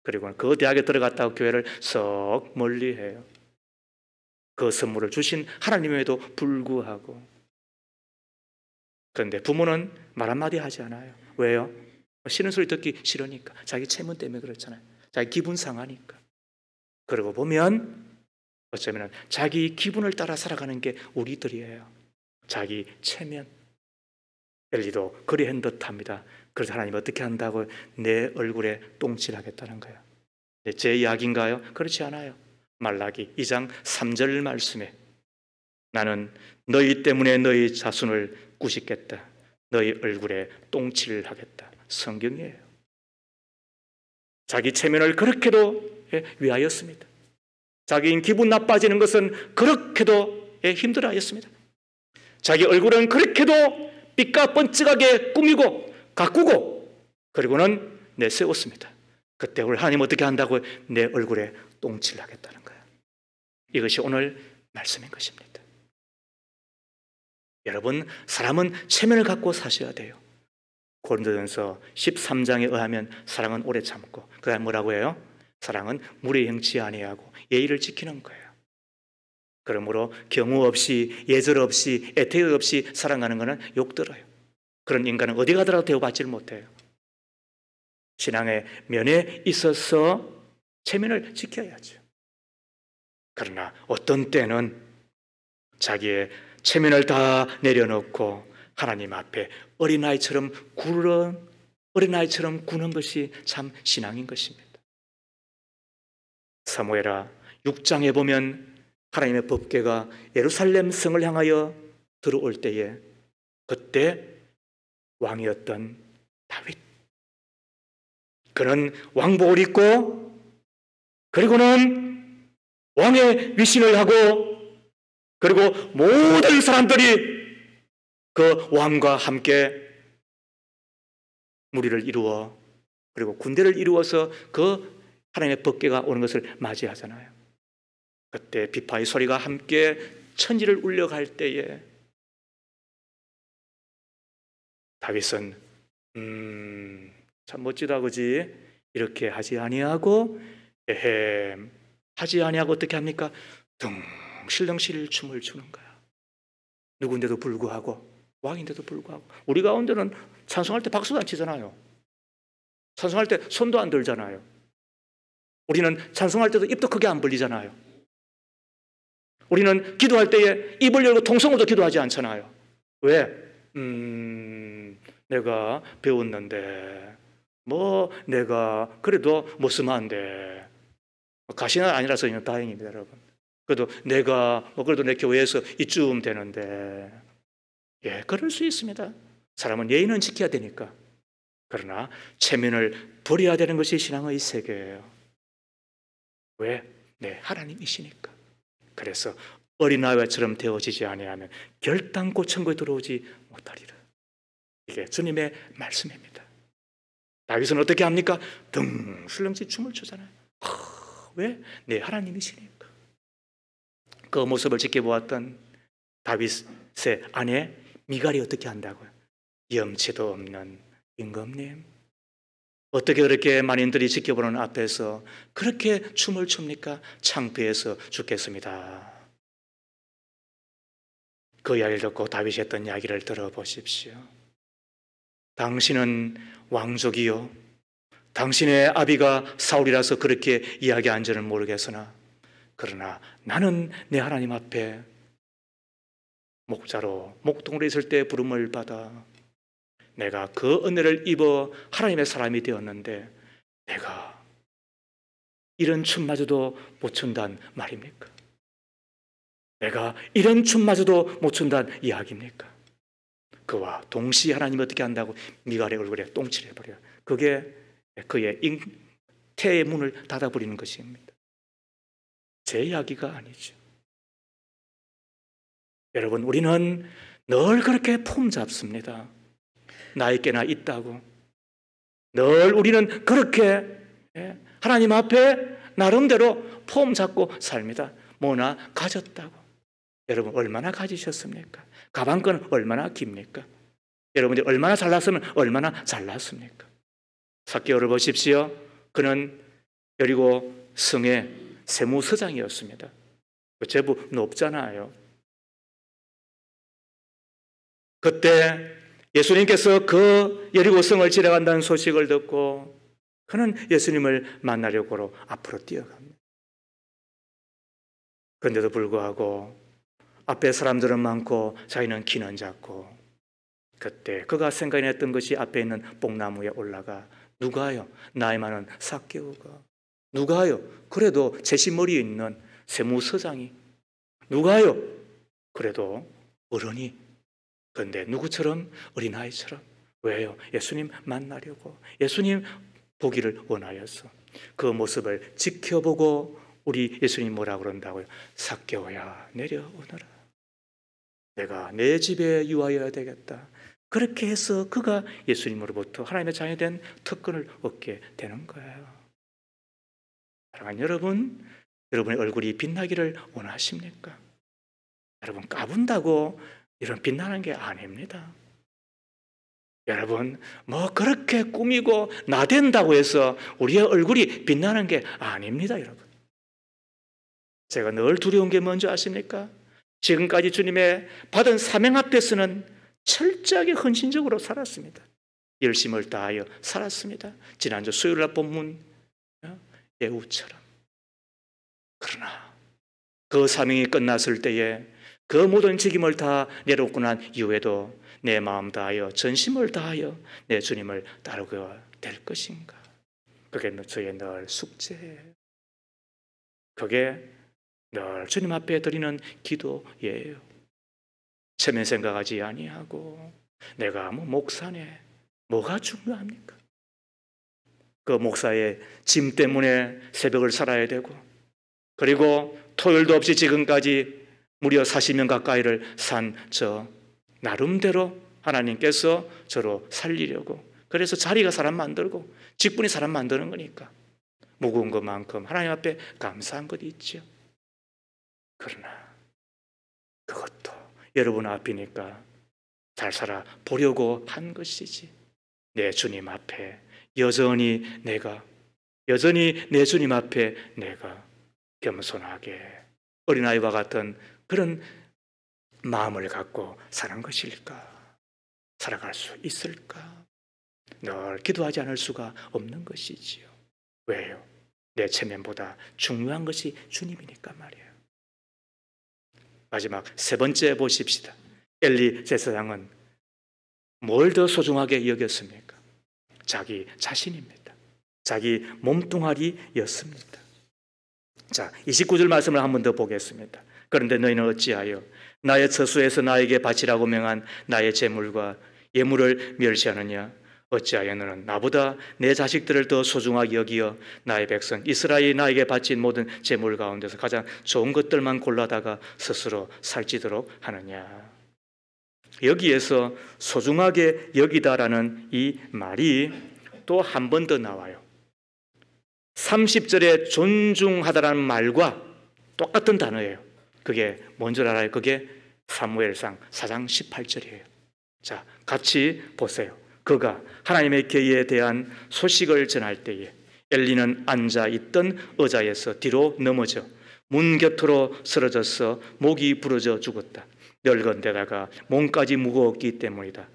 그리고 그 대학에 들어갔다고 교회를 썩 멀리해요. 그 선물을 주신 하나님에도 불구하고. 그런데 부모는 말 한마디 하지 않아요. 왜요? 싫은 소리 듣기 싫으니까. 자기 체면 때문에 그렇잖아요. 자기 기분 상하니까. 그러고 보면 어쩌면 자기 기분을 따라 살아가는 게 우리들이에요. 자기 체면. 엘리도 그리 한 듯합니다. 그래서 하나님 어떻게 한다고? 내 얼굴에 똥칠하겠다는 거예요. 제 이야기인가요? 그렇지 않아요. 말라기 2장 3절 말씀에 나는 너희 때문에 너희 자손을 꾸짖겠다. 너희 얼굴에 똥칠하겠다. 성경이에요. 자기 체면을 그렇게도 위하였습니다. 자기 기분 나빠지는 것은 그렇게도 힘들어하였습니다. 자기 얼굴은 그렇게도 삐까 번쩍하게 꾸미고 가꾸고 그리고는 내세웠습니다. 그때 우리 하나님 어떻게 한다고? 내 얼굴에 똥칠하겠다는 거예요. 이것이 오늘 말씀인 것입니다. 여러분, 사람은 체면을 갖고 사셔야 돼요. 고린도전서 13장에 의하면 사랑은 오래 참고, 그 다음 뭐라고 해요? 사랑은 물에 행치 아니하고 예의를 지키는 거예요. 그러므로 경우 없이, 예절 없이, 애택 없이 사랑하는 것은 욕들어요. 그런 인간은 어디 가더라도 대우받지를 못해요. 신앙의 면에 있어서 체면을 지켜야죠. 그러나 어떤 때는 자기의 체면을 다 내려놓고 하나님 앞에 어린아이처럼 구는 것이 참 신앙인 것입니다. 사무엘하 6장에 보면 하나님의 법궤가 예루살렘 성을 향하여 들어올 때에 그때 왕이었던 다윗, 그는 왕복을 입고 그리고는 왕의 위신을 하고 그리고 모든 사람들이 그 왕과 함께 무리를 이루어 그리고 군대를 이루어서 그 하나님의 법궤가 오는 것을 맞이하잖아요. 그때 비파의 소리가 함께 천지를 울려갈 때에 다윗은 참 멋지다 그지? 이렇게 하지 아니하고 하지 아니하고 어떻게 합니까? 덩실덩실 춤을 추는 거야. 누군데도 불구하고, 왕인데도 불구하고. 우리 가운데는 찬송할 때 박수도 안 치잖아요. 찬송할 때 손도 안 들잖아요. 우리는 찬송할 때도 입도 크게 안 벌리잖아요. 우리는 기도할 때에 입을 열고 통성으로도 기도하지 않잖아요. 왜? 내가 배웠는데 내가 그래도 못 쓰면 안 돼. 가시는 아니라서 다행입니다, 여러분. 그래도 내가 그래도 내 교회에서 이쯤 되는데, 예, 그럴 수 있습니다. 사람은 예의는 지켜야 되니까. 그러나 체면을 버려야 되는 것이 신앙의 세계예요. 왜? 네, 하나님이시니까. 그래서 어린아이처럼 되어지지 아니하면 결단코 천국에 들어오지 못하리라. 이게 주님의 말씀입니다. 다윗은 어떻게 합니까? 덩실렁실 춤을 추잖아요. 왜? 네, 하나님이시니까. 그 모습을 지켜보았던 다윗의 아내 미갈이 어떻게 한다고요? 염치도 없는 임금님, 어떻게 그렇게 만인들이 지켜보는 앞에서 그렇게 춤을 춥니까? 창피해서 죽겠습니다. 그 이야기를 듣고 다윗이 했던 이야기를 들어보십시오. 당신은 왕족이요, 당신의 아비가 사울이라서 그렇게 이야기한 줄은 모르겠으나 그러나 나는 내 하나님 앞에 목자로 목동으로 있을 때 부름을 받아 내가 그 은혜를 입어 하나님의 사람이 되었는데 내가 이런 춤마저도 못 춘단 말입니까? 내가 이런 춤마저도 못 춘단 이야기입니까? 그와 동시에 하나님이 어떻게 한다고? 미갈의 얼굴에 똥칠을 해버려요. 그게 그의 잉태의 문을 닫아버리는 것입니다. 제 이야기가 아니죠. 여러분, 우리는 늘 그렇게 폼 잡습니다. 나에게나 있다고. 늘 우리는 그렇게 하나님 앞에 나름대로 폼 잡고 삽니다. 뭐나 가졌다고. 여러분, 얼마나 가지셨습니까? 가방끈 얼마나 깁니까? 여러분들이 얼마나 잘났으면 얼마나 잘났습니까? 삭개오를 보십시오. 그는 여리고 성의 세무서장이었습니다. 제부 높잖아요. 그때 예수님께서 그 여리고 성을 지나간다는 소식을 듣고 그는 예수님을 만나려고 앞으로 뛰어갑니다. 그런데도 불구하고 앞에 사람들은 많고 자기는 키는 작고, 그때 그가 생각했던 것이 앞에 있는 뽕나무에 올라가 누가요? 나이 많은 삭개오가, 누가요? 그래도 제시머리에 있는 세무서장이, 누가요? 그래도 어른이. 그런데 누구처럼? 어린아이처럼. 왜요? 예수님 만나려고, 예수님 보기를 원하여서. 그 모습을 지켜보고 우리 예수님 뭐라고 그런다고요? 삭개오야, 내려오너라. 내가 내 집에 유하여야 되겠다. 그렇게 해서 그가 예수님으로부터 하나님의 자녀이 된 특권을 얻게 되는 거예요. 사랑하는 여러분, 여러분의 얼굴이 빛나기를 원하십니까? 여러분, 까분다고 이런 빛나는 게 아닙니다. 여러분, 그렇게 꾸미고 나댄다고 해서 우리의 얼굴이 빛나는 게 아닙니다, 여러분. 제가 늘 두려운 게 뭔지 아십니까? 지금까지 주님의 받은 사명 앞에서는 철저하게 헌신적으로 살았습니다. 열심을 다하여 살았습니다. 지난주 수요일날 본문 예후처럼. 그러나 그 사명이 끝났을 때에 그 모든 책임을 다 내려놓고 난 이후에도 내 마음 다하여 전심을 다하여 내 주님을 따르게 될 것인가? 그게 저의 늘 숙제예요. 그게 늘 주님 앞에 드리는 기도예요. 체면 생각하지 아니하고 내가 뭐 목사네, 뭐가 중요합니까? 그 목사의 짐 때문에 새벽을 살아야 되고, 그리고 토요일도 없이 지금까지 무려 40년 가까이를 산 저 나름대로 하나님께서 저로 살리려고, 그래서 자리가 사람 만들고 직분이 사람 만드는 거니까 무거운 것만큼 하나님 앞에 감사한 것이 있죠. 그러나 그것도 여러분 앞이니까 잘 살아 보려고 한 것이지, 내 주님 앞에 여전히 내 주님 앞에 내가 겸손하게 어린아이와 같은 그런 마음을 갖고 사는 것일까? 살아갈 수 있을까? 늘 기도하지 않을 수가 없는 것이지요. 왜요? 내 체면보다 중요한 것이 주님이니까 말이에요. 마지막 세 번째 보십시다. 엘리 제사장은 뭘 더 소중하게 여겼습니까? 자기 자신입니다. 자기 몸뚱아리였습니다. 자, 29절 말씀을 한 번 더 보겠습니다. 그런데 너희는 어찌하여 나의 처소에서 나에게 바치라고 명한 나의 제물과 예물을 멸시하느냐? 어찌하여 너는 나보다 내 자식들을 더 소중하게 여기어 나의 백성 이스라엘이 나에게 바친 모든 제물 가운데서 가장 좋은 것들만 골라다가 스스로 살찌도록 하느냐? 여기에서 소중하게 여기다라는 이 말이 또 한 번 더 나와요. 30절에 존중하다라는 말과 똑같은 단어예요. 그게 뭔 줄 알아요? 그게 사무엘상 4장 18절이에요. 자, 같이 보세요. 그가 하나님의 계에 대한 소식을 전할 때에 엘리는 앉아있던 의자에서 뒤로 넘어져 문 곁으로 쓰러져서 목이 부러져 죽었다. 늙은 데다가 몸까지 무거웠기 때문이다.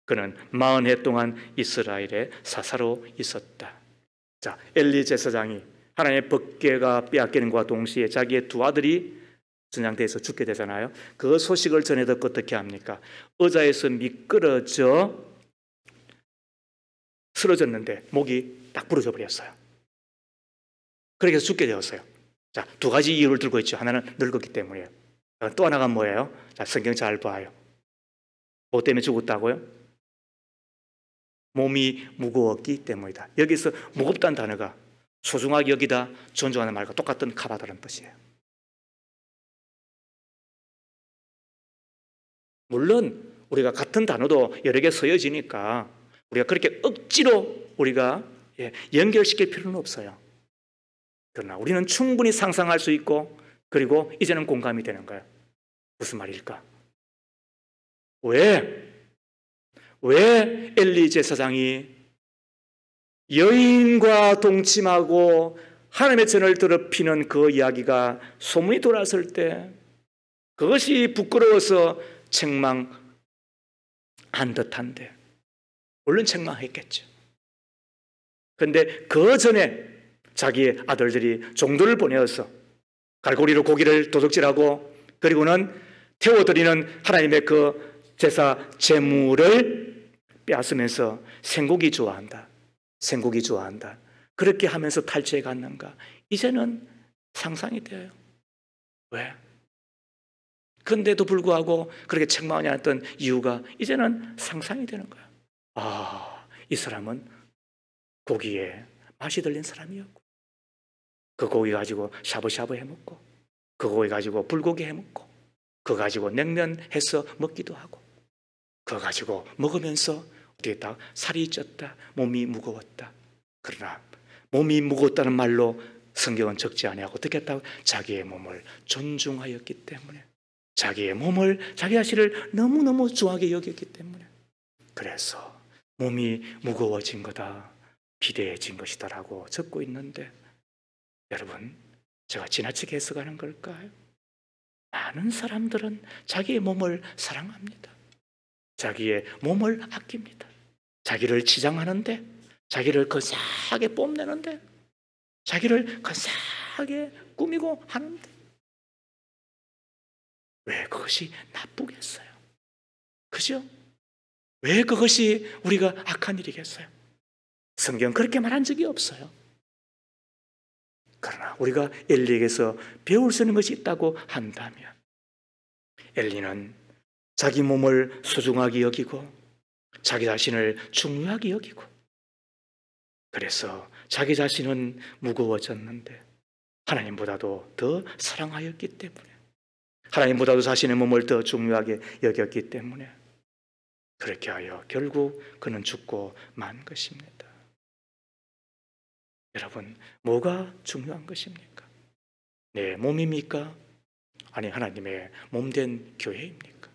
그는 40해 동안 이스라엘의 사사로 있었다. 자, 엘리 제사장이 하나님의 법궤가 빼앗기는과 동시에 자기의 두 아들이 전장대에서 죽게 되잖아요. 그 소식을 전해 듣고 어떻게 합니까? 의자에서 미끄러져 쓰러졌는데 목이 딱 부러져 버렸어요. 그렇게 해서 죽게 되었어요. 자, 두 가지 이유를 들고 있죠. 하나는 늙었기 때문이에요. 또 하나가 뭐예요? 자, 성경 잘 봐요. 뭐 때문에 죽었다고요? 몸이 무거웠기 때문이다. 여기서 무겁다는 단어가 소중하게 여기다, 존중하는 말과 똑같은 카바다라는 뜻이에요. 물론 우리가 같은 단어도 여러 개 쓰여지니까 우리가 그렇게 억지로 우리가 연결시킬 필요는 없어요. 그러나 우리는 충분히 상상할 수 있고, 그리고 이제는 공감이 되는 거예요. 무슨 말일까? 왜 엘리 제사장이 여인과 동침하고 하나님의 전을 더럽히는 그 이야기가 소문이 돌았을 때 그것이 부끄러워서 책망한 듯한데, 물론 책망했겠죠. 그런데 그 전에 자기의 아들들이 종도를 보내어서 갈고리로 고기를 도둑질하고, 그리고는 태워드리는 하나님의 그 제사 제물을 빼앗으면서 생고기 좋아한다, 생고기 좋아한다, 그렇게 하면서 탈취해 갔는가? 이제는 상상이 돼요. 왜? 그런데도 불구하고 그렇게 책망하지 않았던 이유가 이제는 상상이 되는 거야. 아, 이 사람은 고기에 맛이 들린 사람이었고, 그 고기 가지고 샤브샤브 해먹고, 그 고기 가지고 불고기 해먹고, 그거 가지고 냉면 해서 먹기도 하고, 그거 가지고 먹으면서 어떻게 했다? 살이 쪘다, 몸이 무거웠다. 그러나 몸이 무거웠다는 말로 성경은 적지 아니하고 어떻게 했다고? 자기의 몸을 존중하였기 때문에, 자기의 몸을, 자기 자신을 너무너무 중하게 여겼기 때문에, 그래서 몸이 무거워진 거다, 비대해진 것이다라고 적고 있는데, 여러분, 제가 지나치게 해석하는 걸까요? 많은 사람들은 자기의 몸을 사랑합니다. 자기의 몸을 아낍니다. 자기를 치장하는데, 자기를 근사하게 뽐내는데, 자기를 근사하게 꾸미고 하는데, 왜 그것이 나쁘겠어요? 그죠? 왜 그것이 우리가 악한 일이겠어요? 성경 그렇게 말한 적이 없어요. 그러나 우리가 엘리에게서 배울 수 있는 것이 있다고 한다면, 엘리는 자기 몸을 소중하게 여기고 자기 자신을 중요하게 여기고, 그래서 자기 자신은 무거워졌는데 하나님보다도 더 사랑하였기 때문에, 하나님보다도 자신의 몸을 더 중요하게 여겼기 때문에 그렇게 하여 결국 그는 죽고 만 것입니다. 여러분, 뭐가 중요한 것입니까? 내 몸입니까? 아니 하나님의 몸된 교회입니까?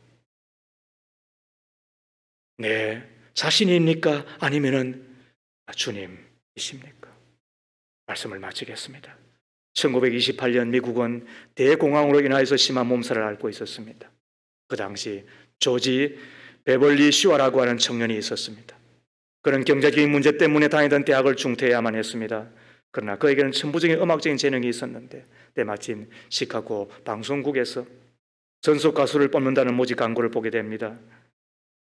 내 자신입니까? 아니면은 주님이십니까? 말씀을 마치겠습니다. 1928년 미국은 대공황으로 인하여서 심한 몸살을 앓고 있었습니다. 그 당시 조지 베벌리 슈아라고 하는 청년이 있었습니다. 그는 경제적인 문제 때문에 다니던 대학을 중퇴해야만 했습니다. 그러나 그에게는 천부적인 음악적인 재능이 있었는데 때마침 시카고 방송국에서 전속 가수를 뽑는다는 모집 광고를 보게 됩니다.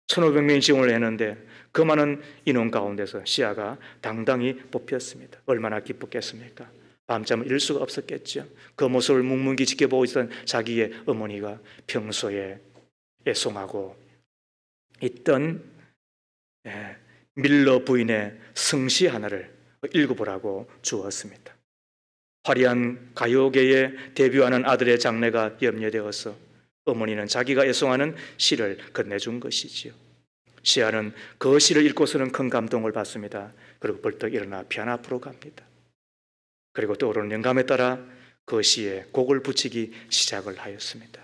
1,500명이 지원을 했는데 그 많은 인원 가운데서 시아가 당당히 뽑혔습니다. 얼마나 기뻤겠습니까? 밤잠을 잃을 수가 없었겠죠. 그 모습을 묵묵히 지켜보고 있던 자기의 어머니가 평소에 애송하고 있던 밀러 부인의 성시 하나를 읽어보라고 주었습니다. 화려한 가요계에 데뷔하는 아들의 장래가 염려되어서 어머니는 자기가 애송하는 시를 건네준 것이지요. 시아는 그 시를 읽고서는 큰 감동을 받습니다. 그리고 벌떡 일어나 피아노 앞으로 갑니다. 그리고 떠오르는 영감에 따라 그 시에 곡을 붙이기 시작을 하였습니다.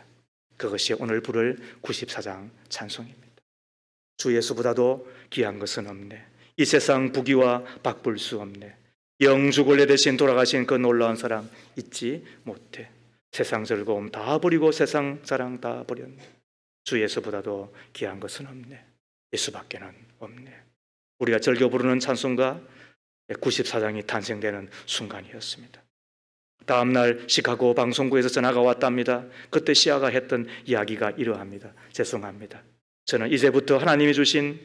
그것이 오늘 부를 94장 찬송입니다. 주 예수보다도 귀한 것은 없네. 이 세상 부귀와 바꿀 수 없네. 영주권래 대신 돌아가신 그 놀라운 사랑 잊지 못해. 세상 즐거움 다 버리고 세상 사랑 다 버렸네. 주 예수보다도 귀한 것은 없네. 예수밖에는 없네. 우리가 즐겨 부르는 찬송가 94장이 탄생되는 순간이었습니다. 다음날 시카고 방송국에서 전화가 왔답니다. 그때 시아가 했던 이야기가 이러합니다. 죄송합니다. 저는 이제부터 하나님이 주신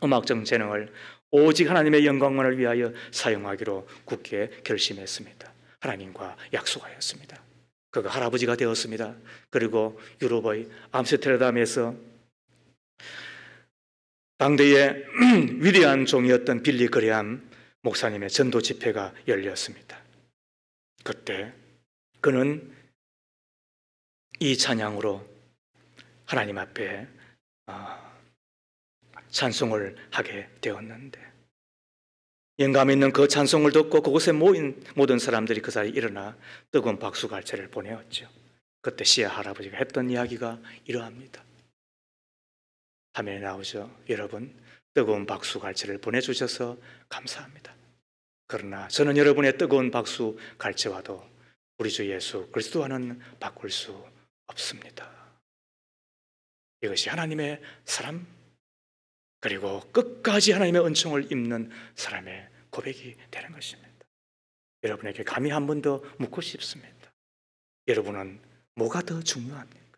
음악적 재능을 오직 하나님의 영광만을 위하여 사용하기로 굳게 결심했습니다. 하나님과 약속하였습니다. 그가 할아버지가 되었습니다. 그리고 유럽의 암스테르담에서 당대의 위대한 종이었던 빌리 그레함 목사님의 전도 집회가 열렸습니다. 그때 그는 이 찬양으로 하나님 앞에 찬송을 하게 되었는데, 영감 있는 그 찬송을 듣고 그곳에 모인 모든 사람들이 그 자리에 일어나 뜨거운 박수갈채를 보내었죠. 그때 시아 할아버지가 했던 이야기가 이러합니다. 화면에 나오죠. 여러분, 뜨거운 박수갈채를 보내주셔서 감사합니다. 그러나 저는 여러분의 뜨거운 박수갈채와도 우리 주 예수 그리스도와는 바꿀 수 없습니다. 이것이 하나님의 사람, 그리고 끝까지 하나님의 은총을 입는 사람의 고백이 되는 것입니다. 여러분에게 감히 한 번 더 묻고 싶습니다. 여러분은 뭐가 더 중요합니까?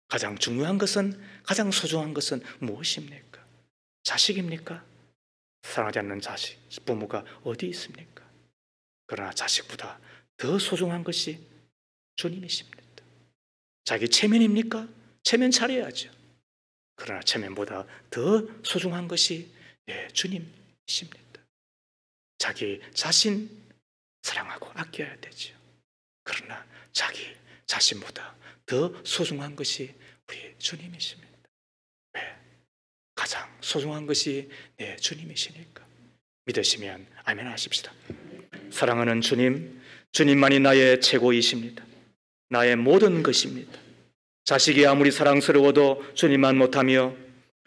가장 중요한 것은, 가장 소중한 것은 무엇입니까? 자식입니까? 사랑하지 않는 자식, 부모가 어디 있습니까? 그러나 자식보다 더 소중한 것이 주님이십니다. 자기 체면입니까? 체면 차려야죠. 그러나 체면보다 더 소중한 것이 주님이십니다. 자기 자신 사랑하고 아껴야 되죠. 그러나 자기 자신보다 더 소중한 것이 우리 주님이십니다. 왜? 가장 소중한 것이 내 주님이시니까. 믿으시면 아멘 하십시다. 사랑하는 주님, 주님만이 나의 최고이십니다. 나의 모든 것입니다. 자식이 아무리 사랑스러워도 주님만 못하며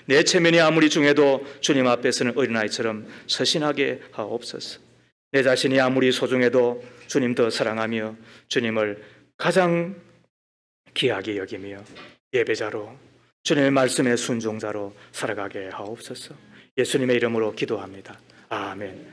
내 체면이 아무리 중해도 주님 앞에서는 어린아이처럼 서신하게 하옵소서. 내 자신이 아무리 소중해도 주님 더 사랑하며 주님을 가장 귀하게 여기며 예배자로 주님의 말씀의 순종자로 살아가게 하옵소서. 예수님의 이름으로 기도합니다. 아멘.